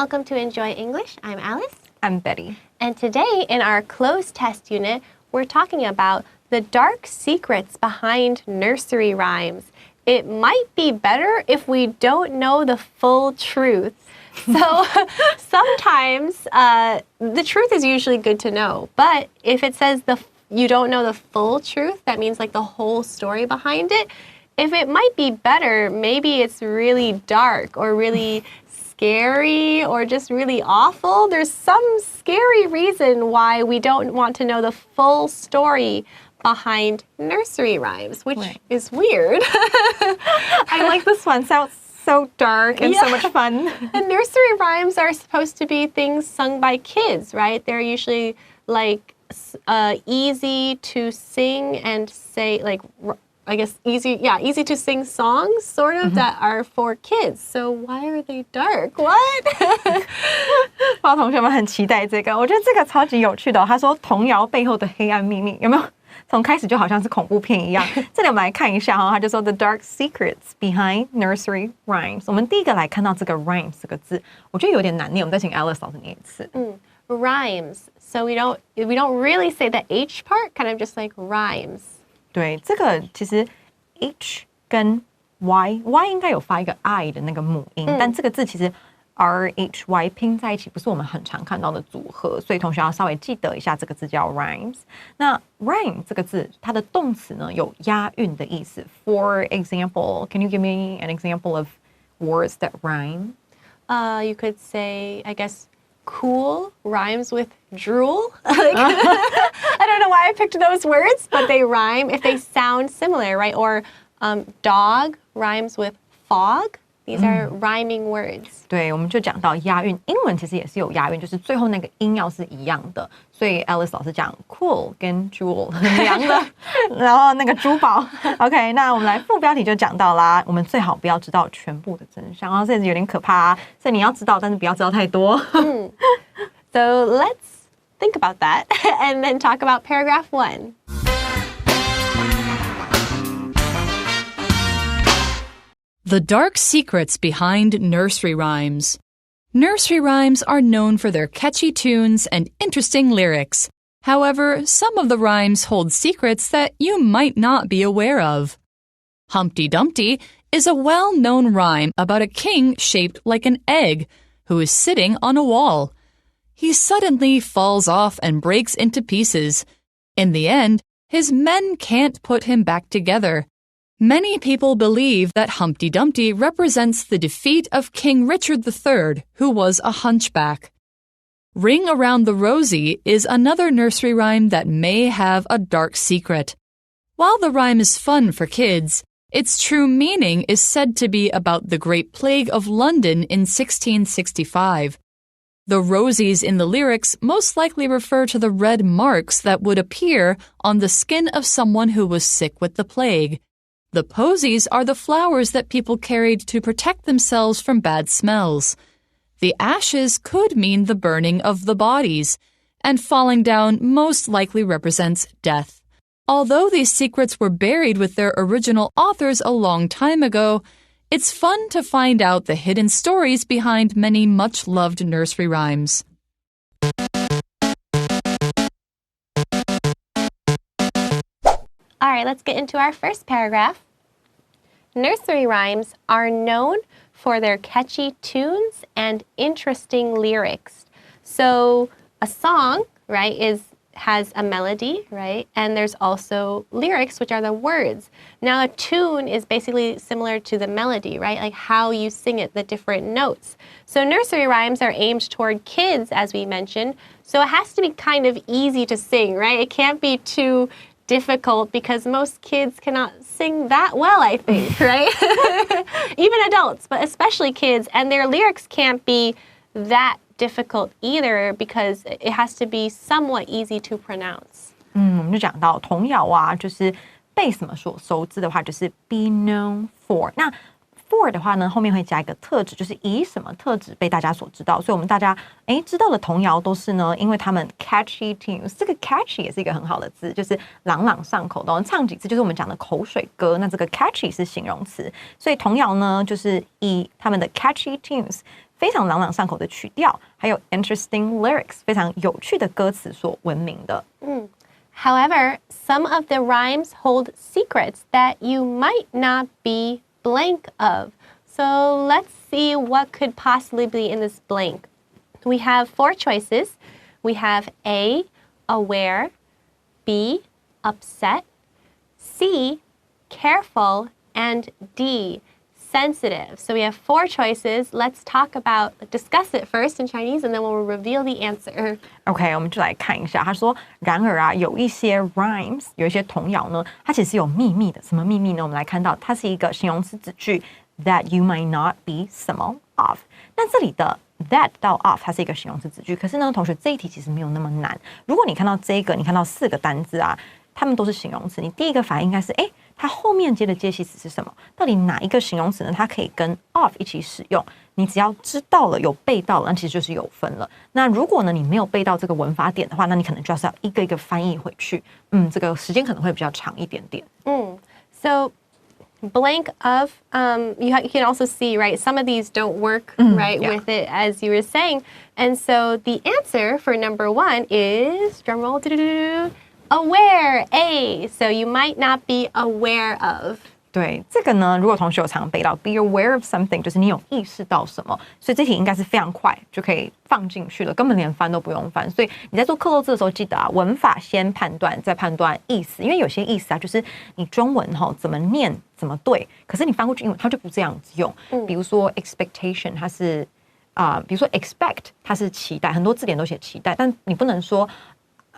welcome to Enjoy English. I'm Alice. I'm Betty. And today in our closed test unit, we're talking about the dark secrets behind nursery rhymes. It might be better if we don't know the full truth. So sometimes the truth is usually good to know, but if it says you don't know the full truth, that means like the whole story behind it. If it might be better, maybe it's really dark or really scary or just really awful. There's some scary reason why we don't want to know the full story behind nursery rhymes, which is weird. I like this one. Sounds so dark and so much fun. And nursery rhymes are supposed to be things sung by kids, right? They're usually like easy to sing and say, like, I guess easy to sing songs, sort of, that are for kids. So why are they dark? What? 不知道同学们很期待这个，我觉得这个超级有趣的哦。他说童谣背后的黑暗秘密，有没有？从开始就好像是恐怖片一样。这里我们来看一下哈，他就说 The dark secrets behind nursery rhymes。我们第一个来看到这个 rhymes 这个字，我觉得有点难念，我们再请 Alice 老师念一次。Rhymes. So we don't really say the H part, kind of just like rhymes. 对，这个其实 H 跟 Y 应该有发一个 I 的那个母音，但这个字其实 RHY 拼在一起不是我们很常看到的组合，所以同学要稍微记得一下这个字叫 rhymes。那 rhyme 这个字它的动词呢有押韵的意思。For example, can you give me an example of words that rhyme? You could say, I guess, cool rhymes with drool. I don't know why I picked those words, but they rhyme if they sound similar, right? Or dog rhymes with fog. These are rhyming words. 对，我们就讲到押韵，英文其实也是有押韵，就是最后那个音要是一样的。所以 Alice 老师讲 cool 跟 jewel 很凉的，然后那个珠宝。OK， 那我们来副标题就讲到啦，我们最好不要知道全部的真相，然后这有点可怕啊，所以你要知道，但是不要知道太多。So let's think about that and then talk about paragraph 1. The dark secrets behind nursery rhymes. Nursery rhymes are known for their catchy tunes and interesting lyrics. However, some of the rhymes hold secrets that you might not be aware of. Humpty Dumpty is a well-known rhyme about a king shaped like an egg who is sitting on a wall. He suddenly falls off and breaks into pieces. In the end, his men can't put him back together. Many people believe that Humpty Dumpty represents the defeat of King Richard III, who was a hunchback. Ring Around the Rosie is another nursery rhyme that may have a dark secret. While the rhyme is fun for kids, its true meaning is said to be about the Great Plague of London in 1665. The rosies in the lyrics most likely refer to the red marks that would appear on the skin of someone who was sick with the plague. The posies are the flowers that people carried to protect themselves from bad smells. The ashes could mean the burning of the bodies, and falling down most likely represents death. Although these secrets were buried with their original authors a long time ago, it's fun to find out the hidden stories behind many much-loved nursery rhymes. All right, let's get into our first paragraph. Nursery rhymes are known for their catchy tunes and interesting lyrics. So a song, right, has a melody, right? And there's also lyrics, which are the words. Now a tune is basically similar to the melody, right? Like how you sing it, the different notes. So nursery rhymes are aimed toward kids, as we mentioned. So it has to be kind of easy to sing, right? It can't be too difficult because most kids cannot sing that well, I think, right? Even adults, but especially kids. And their lyrics can't be that difficult either because it has to be somewhat easy to pronounce. 我们就讲到童谣啊，就是被什么所熟知的话，就是 be known for。那 for 的话呢，后面会加一个特质，就是以什么特质被大家所知道。所以我们大家知道的童谣都是呢，因为他们 catchy tunes， 这个 catchy 也是一个很好的字，就是朗朗上口的。我们唱几次就是我们讲的口水歌，那这个 catchy 是形容词。所以童谣呢，就是以他们的 catchy tunes。非常朗朗上口的曲调，还有 interesting lyrics 非常有趣的歌词所闻名的。However, some of the rhymes hold secrets that you might not be blank of. So let's see what could possibly be in this blank. We have 4 choices. We have A, aware, B, upset, C, careful, and D, sensitive. So we have 4 choices. Let's discuss it first in Chinese, and then we'll reveal the answer. OK， 我们就来看一下。他说，然而啊，有一些 rhymes， 有一些童谣呢，它其实有秘密的。什么秘密呢？我们来看到，它是一个形容词子句 that you might not be some of。那这里的 that 到 of 它是一个形容词子句，可是呢，同学这一题其实没有那么难。如果你看到这个，你看到4个单字啊，它们都是形容词，你第一个反应应该是，它后面接的介系词是什么？到底哪一个形容词呢？它可以跟 of 一起使用？你只要知道了，有背到了，那其实就是有分了。那如果呢，你没有背到这个文法点的话，那你可能就是要一个一个翻译回去。这个时间可能会比较长一点点。So blank of, you can also see, right, some of these don't work, right, with it, as you were saying. And so the answer for number 1 is, drumroll, aware, A. So you might not be aware of. 对，这个呢，如果同学有常背到 be aware of something， 就是你有意识到什么，所以这题应该是非常快就可以放进去了，根本连翻都不用翻。所以你在做课漏字的时候，记得啊，文法先判断，再判断意思，因为有些意思啊，就是你中文怎么念怎么对，可是你翻过去英文它就不这样子用。比如说 expectation， 它是比如说 expect， 它是期待，很多字典都写期待，但你不能说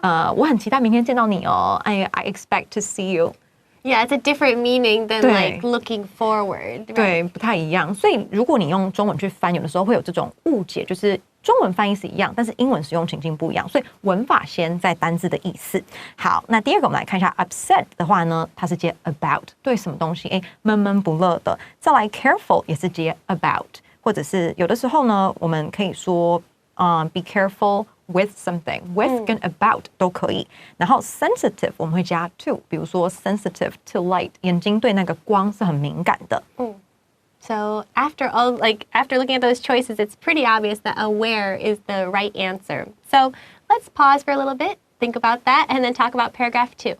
我很期待明天见到你哦 I expect to see you。Yeah, it's a different meaning than like looking forward. Right? 对，不太一样。所以如果你用中文去翻，有的时候会有这种误解，就是中文翻译是一样，但是英文使用情境不一样。所以文法先在单字的意思。好，那第二个我们来看一下 upset 的话呢，它是接 about， 对什么东西闷闷不乐的。再来 careful 也是接 about， 或者是有的时候呢，我们可以说be careful。with something, with 跟 about 都可以。然后 sensitive 我们会加 to， 比如说 sensitive to light， 眼睛对那个光是很敏感的。So after looking at those choices, it's pretty obvious that aware is the right answer. So let's pause for a little bit, think about that, and then talk about paragraph 2.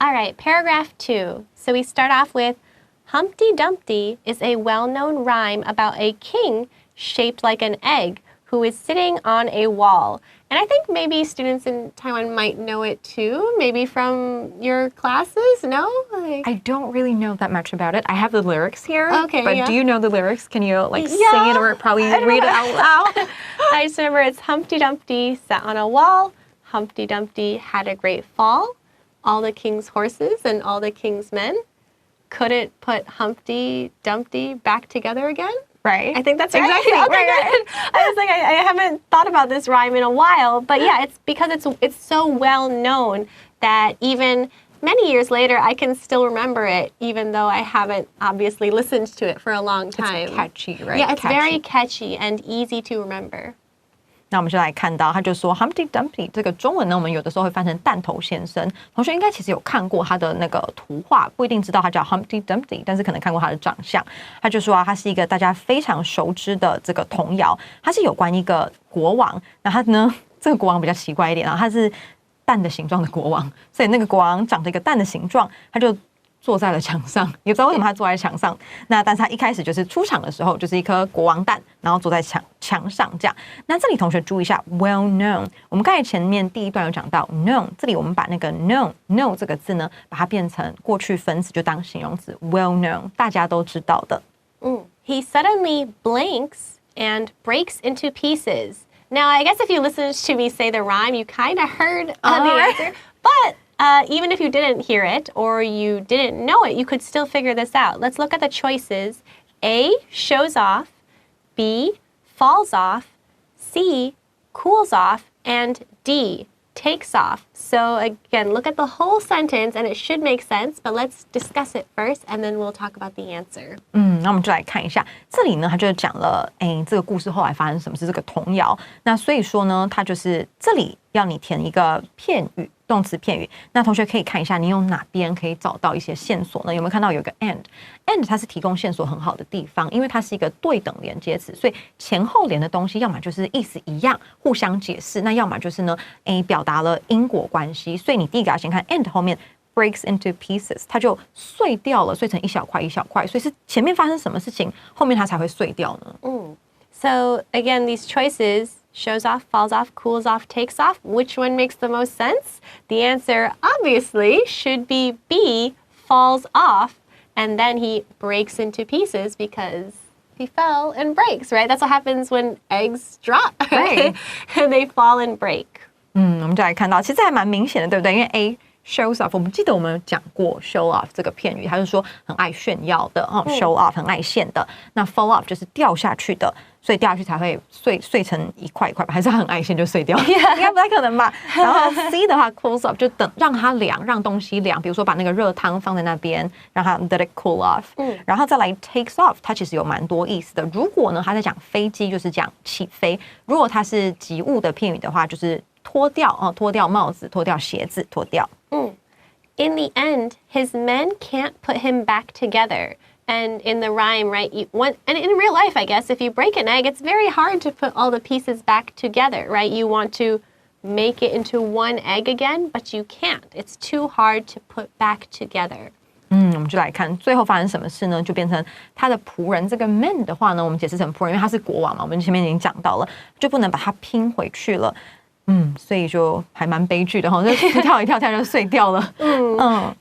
All right, paragraph 2. So we start off with Humpty Dumpty is a well-known rhyme about a king shaped like an egg who is sitting on a wall. And I think maybe students in Taiwan might know it too, maybe from your classes, no? I don't really know that much about it. I have the lyrics here. Okay, but do you know the lyrics? Can you sing it or probably read it out loud? I just remember it's Humpty Dumpty sat on a wall. Humpty Dumpty had a great fall. All the king's horses and all the king's men couldn't put Humpty Dumpty back together again. Right. I think that's exactly right. Okay, right. good. I was like, I haven't thought about this rhyme in a while, but yeah, it's because it's so well known that even many years later, I can still remember it, even though I haven't obviously listened to it for a long time. It's catchy, right? Yeah, it's very catchy and easy to remember. 那我们就来看到，他就说 Humpty Dumpty 这个中文呢，我们有的时候会翻成弹头先生。同学应该其实有看过他的那个图画，不一定知道他叫 Humpty Dumpty， 但是可能看过他的长相。他就说啊，他是一个大家非常熟知的这个童谣，它是有关一个国王。那他呢，这个国王比较奇怪一点啊，他是蛋的形状的国王，所以那个国王长着一个蛋的形状，他就坐在了墙上，也不知道为什么他坐在墙上。那但是他一开始就是出场的时候，就是一颗国王蛋，然后坐在墙上这样。那这里同学注意一下 ，well known。我们刚才前面第一段有讲到 known， 这里我们把那个 know 这个字呢，把它变成过去分词，就当形容词 well known， 大家都知道的。He suddenly blinks and breaks into pieces. Now, I guess if you listened to me say the rhyme, you kind of heard the answer, but even if you didn't hear it or you didn't know it, you could still figure this out. Let's look at the choices. A, shows off. B, falls off. C, cools off. And D, takes off. So again, look at the whole sentence and it should make sense, but let's discuss it first and then we'll talk about the answer. 那我们就来看一下，这里呢，他就讲了，这个故事后来发生什么是这个童谣。那所以说呢，他就是这里要你填一个片语，动词片语。那同学可以看一下，你用哪边可以找到一些线索呢？有没有看到有一个 and 它是提供线索很好的地方，因为它是一个对等连接词，所以前后连的东西，要么就是意思一样，互相解释；那要么就是呢，表达了因果关系。所以你第一个要先看 and 后面 breaks into pieces， 它就碎掉了，碎成一小块一小块，所以是前面发生什么事情，后面它才会碎掉呢？So again, these choices. Shows off, falls off, cools off, takes off. Which one makes the most sense? The answer obviously should be B, falls off, and then he breaks into pieces because he fell and breaks, right? That's what happens when eggs drop, right? And they fall and break. 我们就来看到，其实还蛮明显的，对不对？因为 A shows off， 我们记得我们有讲过 show off 这个片语，它是说很爱炫耀的show off 很爱现的。那 fall off 就是掉下去的，所以掉下去才会碎成一块一块吧？还是它很爱现就碎掉？应该不太可能吧？然后 C 的话 cools off 就等让它凉，让东西凉，比如说把那个热汤放在那边，让它 let it cool off。然后再来 takes off， 它其实有蛮多意思的。如果呢，它在讲飞机，就是讲起飞；如果它是及物的片语的话，就是脱掉脱掉帽子，脱掉鞋子，脱掉。In the end, his men can't put him back together. And in the rhyme, right, and in real life, I guess, if you break an egg, it's very hard to put all the pieces back together, right? You want to make it into one egg again, but you can't. It's too hard to put back together. 我们就来看最后发生什么事呢？就变成他的仆人这个 man 的话呢，我们解释成仆人，因为他是国王嘛，我们前面已经讲到了，就不能把它拼回去了。所以就还蛮悲剧的哈，就跳一跳就碎掉了。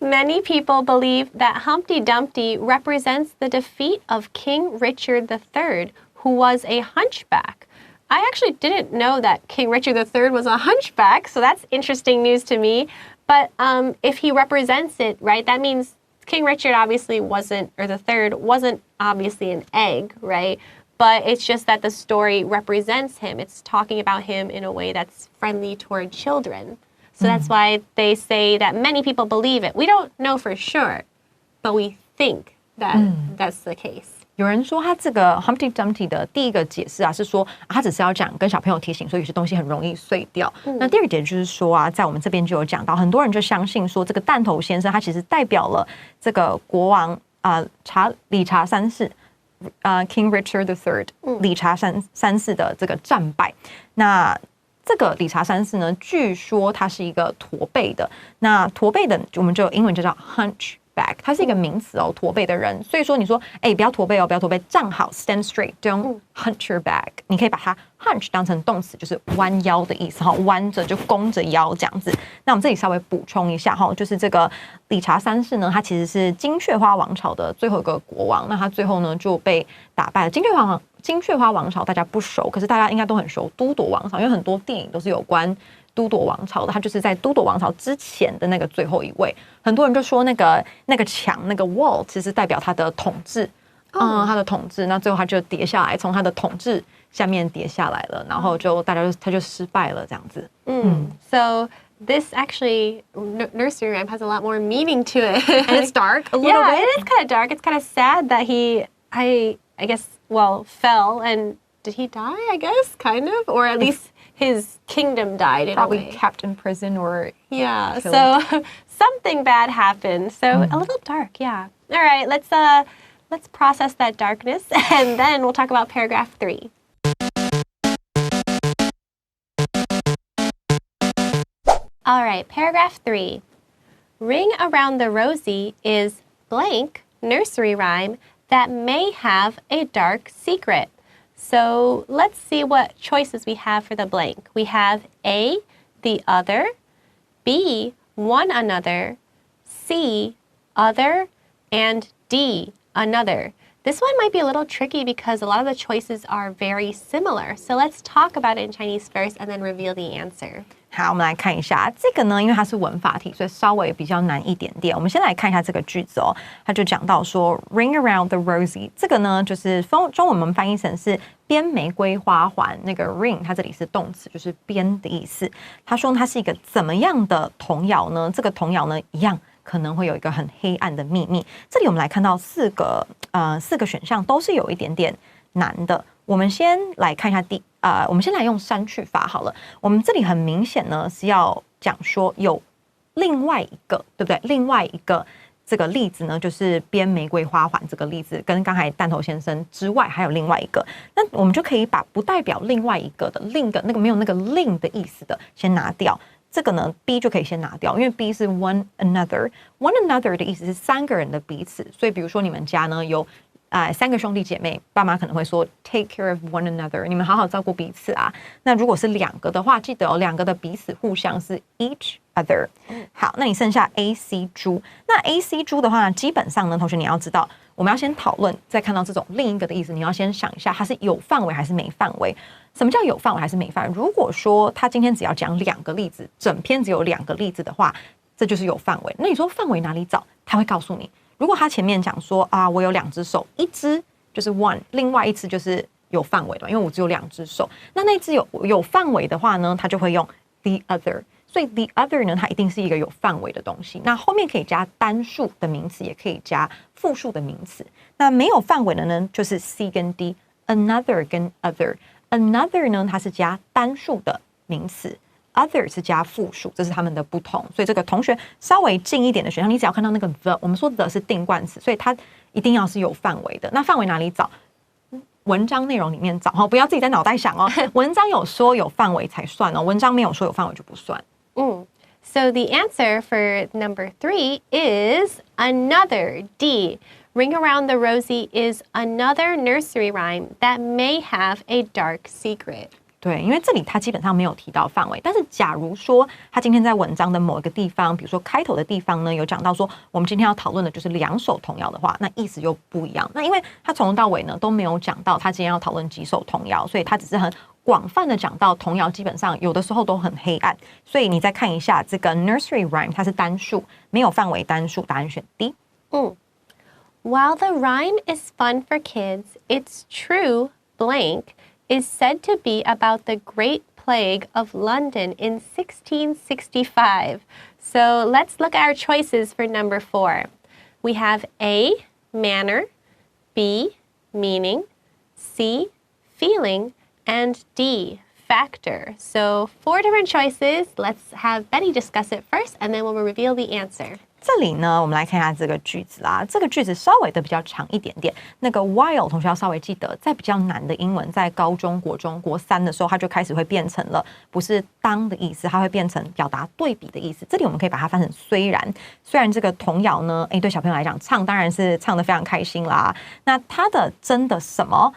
Many people believe that Humpty Dumpty represents the defeat of King Richard III, who was a hunchback. I actually didn't know that King Richard III was a hunchback, so that's interesting news to me. But if he represents it, right, that means King Richard obviously wasn't, or the third wasn't obviously an egg, right? But it's just that the story represents him. It's talking about him in a way that's friendly toward children. So that's why they say that many people believe it. We don't know for sure, but we think that that's the case. 有人说他这个 Humpty Dumpty 的第一个解释是说他只是要讲跟小朋友提醒，所以有些东西很容易碎掉。那第二个点就是说在我们这边就有讲到，很多人就相信说这个弹头先生他其实代表了这个国王理查三世。King Richard III 理查三世的这个战败，那这个理查三世呢，据说他是一个驼背的，那驼背的我们就英文就叫 hunchback， 它是一个名词驼背的人，所以说你说不要驼背不要驼背，站好 stand straight， don't hunch your back， 你可以把它 hunch 当成动词，就是弯腰的意思弯着就弓着腰这样子。那我们这里稍微补充一下就是这个理查三世呢，他其实是金雀花王朝的最后一个国王，那他最后呢就被打败了。金雀花王朝大家不熟，可是大家应该都很熟都铎王朝，因为很多电影都是有关都铎王朝的，他就是在都铎王朝之前的那个最后一位。很多人就说那个墙那个 wall 其实代表他的统治，他的统治，那最后他就跌下来，从他的统治下面跌下来了，然后他就失败了这样子。So this actually nursery rhyme has a lot more meaning to it. And it's dark a little bit. Yeah, it is kind of dark. It's kind of sad that I guess, fell and did he die? I guess, kind of, or at least his kingdom died. Probably kept in prison or killed. So something bad happened. So a little dark, yeah. All right, let's process that darkness, and then we'll talk about paragraph 3. All right, paragraph 3. Ring around the rosy is blank nursery rhyme that may have a dark secret. So let's see what choices we have for the blank. We have A, the other, B, one another, C, other, and D, another. This one might be a little tricky because a lot of the choices are very similar. So let's talk about it in Chinese first and then reveal the answer. 好，我们来看一下这个呢，因为它是文法题，所以稍微比较难一点点。我们先来看一下这个句子哦，它就讲到说 "Ring around the rosy"， 这个呢就是中文我们翻译成是编玫瑰花环。那个 ring 它这里是动词，就是编的意思。他说它是一个怎么样的童谣呢？这个童谣呢，一样可能会有一个很黑暗的秘密。这里我们来看到四个选项都是有一点点难的。我们先来看一下我们先来用删去法好了。我们这里很明显呢是要讲说有另外一个，对不对？另外一个这个例子呢，就是编玫瑰花环这个例子，跟刚才弹头先生之外还有另外一个。那我们就可以把不代表另外一个的另一个那个没有那个另的意思的先拿掉。这个呢 B 就可以先拿掉，因为 B 是 one another。one another 的意思是三个人的彼此，所以比如说你们家呢有三个兄弟姐妹，爸妈可能会说 take care of one another， 你们好好照顾彼此啊。那如果是两个的话，记得两个的彼此互相是 each other。好，那你剩下 A C 猪。那 A C 猪的话，基本上呢，同学你要知道，我们要先讨论，再看到这种另一个的意思，你要先想一下，它是有范围还是没范围？什么叫有范围还是没范围？如果说他今天只要讲2个例子，整篇只有2个例子的话，这就是有范围。那你说范围哪里找？他会告诉你。如果他前面讲说我有2只手，一只就是 one， 另外一只就是有范围的，因为我只有2只手。那只有范围的话呢，他就会用 the other。所以 the other 呢，它一定是一个有范围的东西。那后面可以加单数的名词，也可以加复数的名词。那没有范围的呢，就是 C 跟 D，another 跟 other。another 呢，它是加单数的名词。other 是加复数，这是他们的不同。所以这个同学稍微近一点的选项，你只要看到那个 the， 我们说 the 是定冠词，所以它一定要是有范围的。那范围哪里找？文章内容里面找，不要自己在脑袋想哦。文章有说有范围才算哦，文章没有说有范围就不算。So the answer for number 3 is another, D. Ring around the rosy is another nursery rhyme that may have a dark secret. 对，因为这里他基本上没有提到范围，但是假如说他今天在文章的某一个地方，比如说开头的地方呢，有讲到说我们今天要讨论的就是2首童谣的话，那意思就不一样。那因为他从头到尾呢都没有讲到他今天要讨论几首童谣，所以他只是很广泛的讲到童谣基本上有的时候都很黑暗，所以你再看一下这个 nursery rhyme， 它是单数，没有范围单数，答案选 D。While the rhyme is fun for kids, its true blank is said to be about the Great Plague of London in 1665. So let's look at our choices for number 4. We have A, manner, B, meaning, C, feeling, and D, factor. So 4 different choices. Let's have Betty discuss it first, and then we'll reveal the answer. 这里呢，我们来看一下这个句子啦。这个句子稍微的比较长一点点。那个 while 同学要稍微记得，在比较难的英文，在高中、国中、国3的时候，它就开始会变成了不是当的意思，它会变成表达对比的意思。这里我们可以把它翻成虽然这个童谣呢，对小朋友来讲唱当然是唱得非常开心啦。那它的真的什么？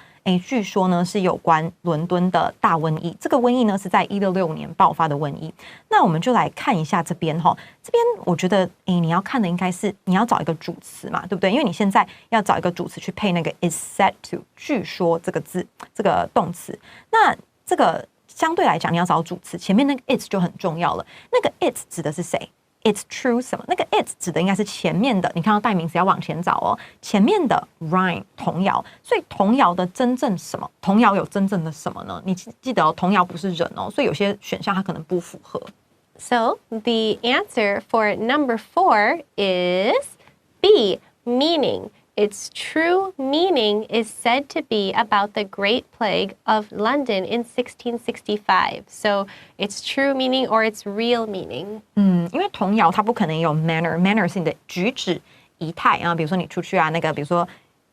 据说呢是有关伦敦的大瘟疫，这个瘟疫呢是在1666年爆发的瘟疫。那我们就来看一下这边这边我觉得你要看的应该是你要找一个主词嘛，对不对？因为你现在要找一个主词去配那个 is said to， 据说这个字这个动词。那这个相对来讲你要找主词，前面那个 it 就很重要了。那个 it 指的是谁？It's true 什么？那个 it 指的应该是前面的，你看到代名词要往前找哦。前面的 rhyme 童谣，所以童谣的真正什么？童谣有真正的什么呢？你记得童谣不是人哦，所以有些选项它可能不符合。So the answer for number 4 is B, meaning. Its true meaning is said to be about the Great Plague of London in 1665. So its true meaning or its real meaning. 因为童谣它不可能有 manner 是你的举止仪态啊，比如说你出去啊，那个比如说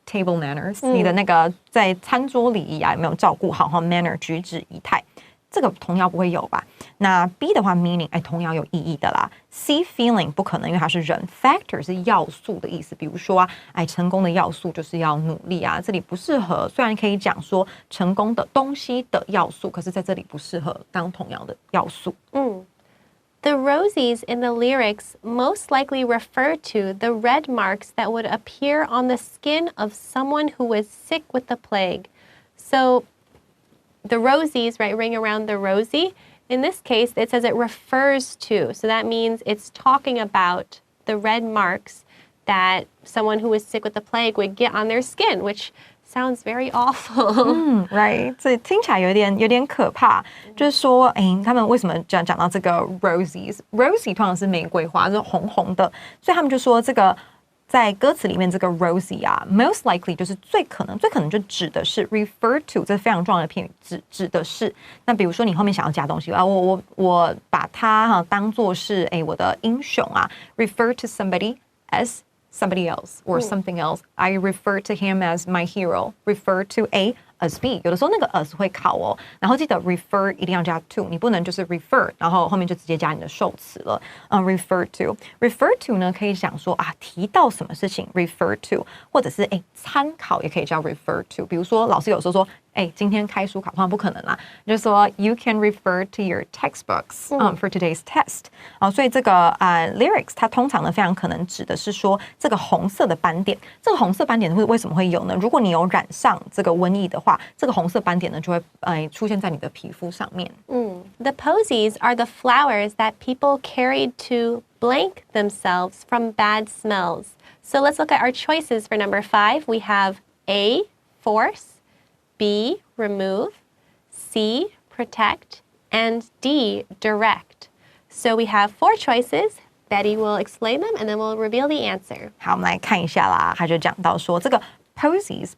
table manners，你的那个在餐桌礼仪啊有没有照顾好manner 举止仪态。这个童谣不会有吧？那 B 的话 meaning， 童谣有意义的啦。C feeling 不可能，因为它是人。Factor 是要素的意思，比如说成功的要素就是要努力啊，这里不适合。虽然可以讲说成功的东西的要素，可是在这里不适合当童谣的要素。The The rosies in the lyrics most likely refer to the red marks that would appear on the skin of someone who was sick with the plague. So the rosies, right, ring around the rosy. In this case, it says it refers to. So that means it's talking about the red marks that someone who was sick with the plague would get on their skin, which sounds very awful. Right， 这听起来有点可怕。就是说，他们为什么讲到这个 rosies？rosy 通常是玫瑰花，是红红的，所以他们就说这个在歌词里面这个 rosy 啊 ，most likely 就是最可能就指的是 refer to， 这是非常重要的片语，指的是。那比如说你后面想要加东西啊，我把它当作是我的英雄啊 ，refer to somebody as somebody else or something else. I refer to him as my hero. Refer to A as B. 有的时候那个 as 会考哦，然后记得 refer 一定要加 to， 你不能就是 refer， 然后后面就直接加你的受词了。refer to 呢可以讲说啊提到什么事情 refer to， 或者是参考也可以叫 refer to。比如说老师有时候说今天开书考，通常不可能啦，就是说 you can refer to your textbooks for today's test。所以这个lyrics 它通常呢非常可能指的是说这个红色的斑点，这个红色斑点为什么会有呢？如果你有染上这个瘟疫的话，这个红色斑点呢就会出现在你的皮肤上面。The posies are the flowers that people carried to blank themselves from bad smells. So let's look at our choices for number 5. We have A, force, B, remove, C, protect, and D, direct. So we have 4 choices. Betty will explain them and then we'll reveal the answer. 好，我们来看一下啦，他就讲到说这个posies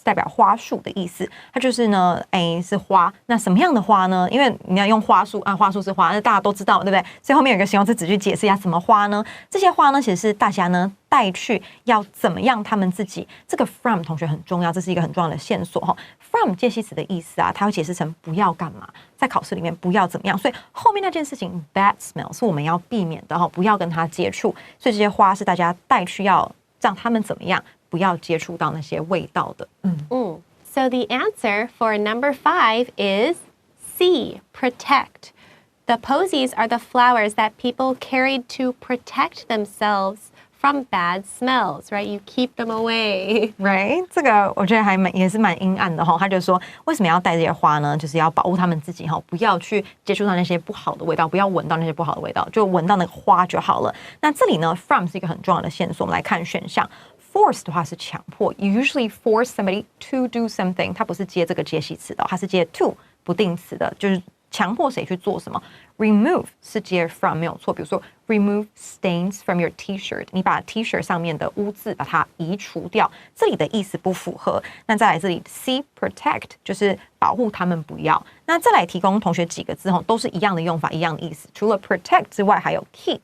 代表花束的意思，它就是呢，是花。那什么样的花呢？因为你要用花束啊，花束是花，那大家都知道，对不对？所以后面有一个形容词只去解释一下什么花呢？这些花呢，其实是大家呢带去要怎么样他们自己。这个 from 同学很重要，这是一个很重要的线索哈。from 介系词的意思啊，它会解释成不要干嘛，在考试里面不要怎么样。所以后面那件事情 bad smell 是我们要避免的哈，不要跟它接触。所以这些花是大家带去要让他们怎么样。不要接触到那些味道的。So the answer for number 5 is C, protect. The posies are the flowers that people carried to protect themselves from bad smells, right? You keep them away. Right? 这个我觉得也是蛮阴暗的哈。他就说为什么要带这些花呢？就是要保护他们自己哈，不要去接触到那些不好的味道，不要闻到那些不好的味道，就闻到那个花就好了。那这里呢 ，from 是一个很重要的线索。我们来看选项。Force 的话是强迫 ，you usually force somebody to do something， 它不是接这个接系词的，它是接 to 不定词的，就是强迫谁去做什么。Remove 是接 from 没有错，比如说 remove stains from your T-shirt， 你把 T-shirt 上面的污渍把它移除掉，这里的意思不符合。那再来这里 C protect 就是保护他们不要。那再来提供同学几个字都是一样的用法，一样的意思。除了 protect 之外，还有 keep。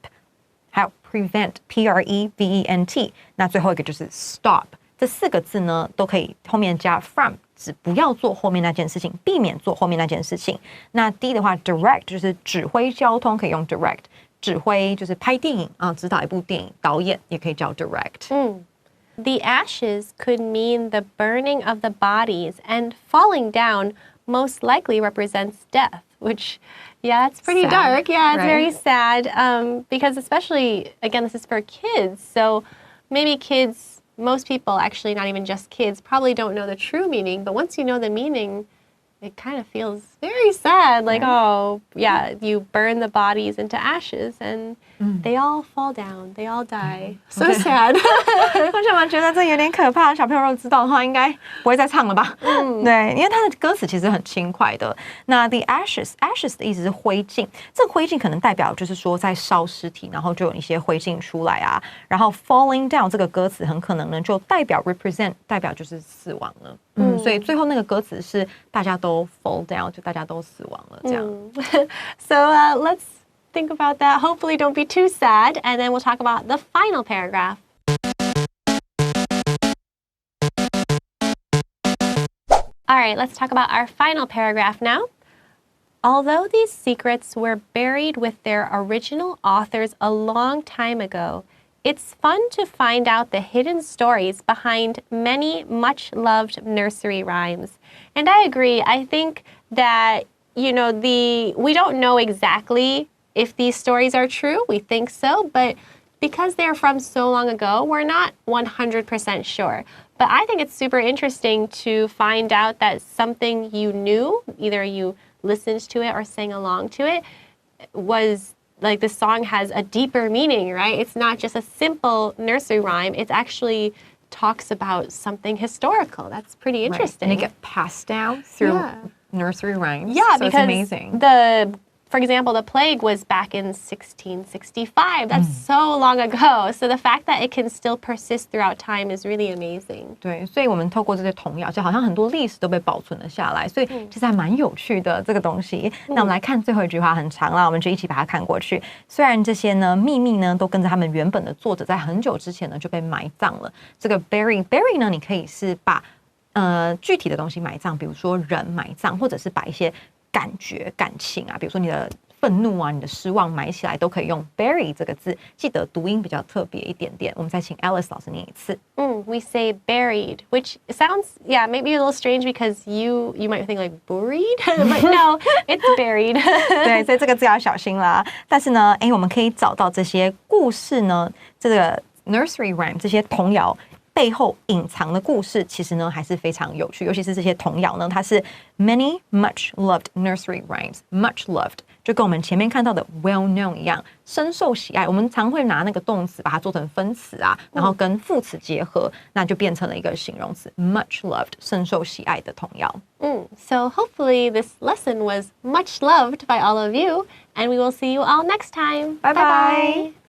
还有 prevent P-R-E-V-E-N-T， 那最后一个就是 stop， 这4个字呢都可以后面加 from， 只不要做后面那件事情，避免做后面那件事情。那 D 的话 direct 就是指挥交通，可以用 direct， 指挥就是拍电影啊，指导一部电影，导演也可以叫 direct。The ashes could mean the burning of the bodies, and falling down most likely represents death, which, yeah, it's pretty sad, dark. Yeah, it's right? very sad because especially, again, this is for kids. So maybe kids, most people, actually not even just kids, probably don't know the true meaning. But once you know the meaning, it kind of feels very sad. Like, oh, yeah, you burn the bodies into ashes and they all fall down. They all die. So sad. 同学们觉得这有点可怕，小朋友如果知道的话，应该不会再唱了吧？对，因为它的歌词其实很轻快的。那 the ashes 的意思是灰烬，这个灰烬可能代表就是说在烧尸体，然后就有一些灰烬出来啊。然后 falling down 这个歌词很可能呢就代表 represent， 代表就是死亡了。所以最后那个歌词是大家都 fall down， 就大家都死亡了这样。So let's think about that. Hopefully don't be too sad. And then we'll talk about the final paragraph. All right, let's talk about our final paragraph now. Although these secrets were buried with their original authors a long time ago, it's fun to find out the hidden stories behind many much-loved nursery rhymes. And I agree. I think that, you know, we don't know exactly if these stories are true, we think so, but because they're from so long ago, we're not 100% sure. But I think it's super interesting to find out that something you knew, either you listened to it or sang along to it, was like the song has a deeper meaning, right? It's not just a simple nursery rhyme. It actually talks about something historical. That's pretty interesting. Right. And it gets passed down through nursery rhymes. Yeah, so because it's amazing. For example, the plague was back in 1665. That's so long ago. So the fact that it can still persist throughout time is really amazing. 对，所以我们透过这些童谣，就好像很多历史都被保存了下来，所以其实还蛮有趣的这个东西。那我们来看最后一句话，很长啦，我们就一起把它看过去。虽然这些呢秘密呢都跟着他们原本的作者在很久之前呢就被埋葬了。这个 bury 呢，你可以是把具体的东西埋葬，比如说人埋葬，或者是把一些感觉、感情啊，比如说你的愤怒啊、你的失望埋起来，都可以用 bury 这个字。记得读音比较特别一点点。我们再请 Alice 老师念一次。We say buried, which sounds, maybe a little strange because you might think like buried, but no, it's buried. 对，所以这个字要小心啦。但是呢，我们可以找到这些故事呢，这个 nursery rhyme 这些童谣背后隐藏的故事，其实呢还是非常有趣，尤其是这些童谣呢，它是 many much loved nursery rhymes。much loved 就跟我们前面看到的 well known 一样，深受喜爱。我们常会拿那个动词把它做成分词啊，然后跟副词结合，那就变成了一个形容词 much loved， 深受喜爱的童谣。So hopefully this lesson was much loved by all of you, and we will see you all next time. Bye bye.